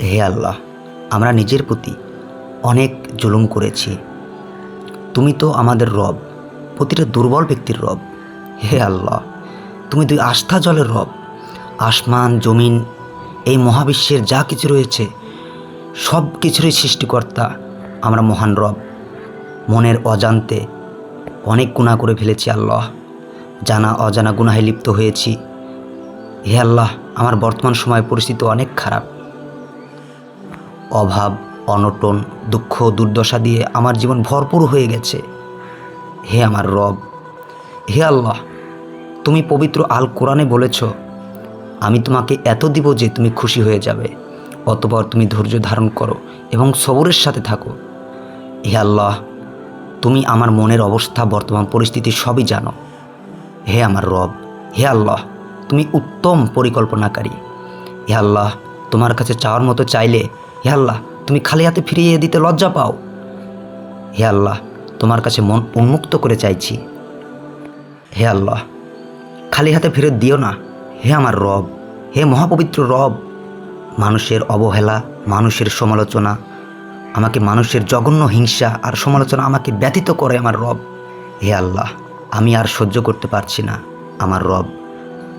হে আল্লাহ, আমরা নিজের প্রতি অনেক জুলুম করেছি। তুমি তো আমাদের রব, প্রতিটা দুর্বল ব্যক্তির রব। হে আল্লাহ, তুমি দুই আস্থা জলের রব। আসমান জমিন, এই মহাবিশ্বের যা কিছু রয়েছে সব কিছুরই সৃষ্টিকর্তা। আমরা মহান রব মনের অজান্তে অনেক গুনাহ করে ফেলেছি আল্লাহ, জানা অজানা গুনাহে লিপ্ত হয়েছি। হে আল্লাহ, আমার বর্তমান সময় পরিস্থিতি অনেক খারাপ। অভাব, অনটন, দুঃখ, দুর্দশা দিয়ে আমার জীবন ভরপুর হয়ে গেছে। হে আমার রব, হে আল্লাহ, তুমি পবিত্র আল কোরআনে বলেছ, আমি তোমাকে এত দিব যে তুমি খুশি হয়ে যাবে, অতঃপর তুমি ধৈর্য ধারণ করো এবং সবরের সাথে থাকো। হে আল্লাহ, তুমি আমার মনের অবস্থা, বর্তমান পরিস্থিতি সবই জানো। হে আমার রব, হে আল্লাহ, তুমি উত্তম পরিকল্পনাকারী। হে আল্লাহ, তোমার কাছে চাওয়ার মতো চাইলে হে আল্লাহ তুমি খালি হাতে ফিরিয়ে দিতে লজ্জা পাও। হে আল্লাহ, তোমার কাছে মন উন্মুক্ত করে চাইছি। হে আল্লাহ, খালি হাতে ফেরত দিও না। হে আমার রব, হে মহাপবিত্র রব, মানুষের অবহেলা, মানুষের সমালোচনা, আমাকে মানুষের জঘন্য হিংসা আর সমালোচনা আমাকে ব্যথিত করে আমার রব। হে আল্লাহ, আমি আর সহ্য করতে পারছি না আমার রব,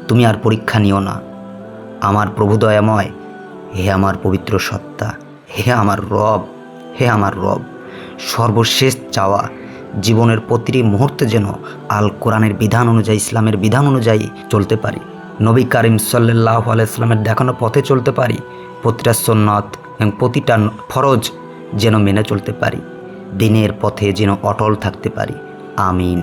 তুমি আর পরীক্ষা নিও না। আমার প্রভু দয়াময়, হে আমার পবিত্র সত্তা, হে আমার রব, হে আমার রব, সর্বশেষ চাওয়া জীবনের প্রতিটি মুহূর্তে যেন আল কোরআনের বিধান অনুযায়ী, ইসলামের বিধান অনুযায়ী চলতে পারি, নবী কারিম সাল্লাল্লাহু আলাইহি ওয়াসাল্লামের দেখানো পথে চলতে পারি, প্রতিটা সুন্নাত এবং প্রতিটা ফরজ যেন মেনে চলতে পারি, দিনের পথে যেন অটল থাকতে পারি। আমিন।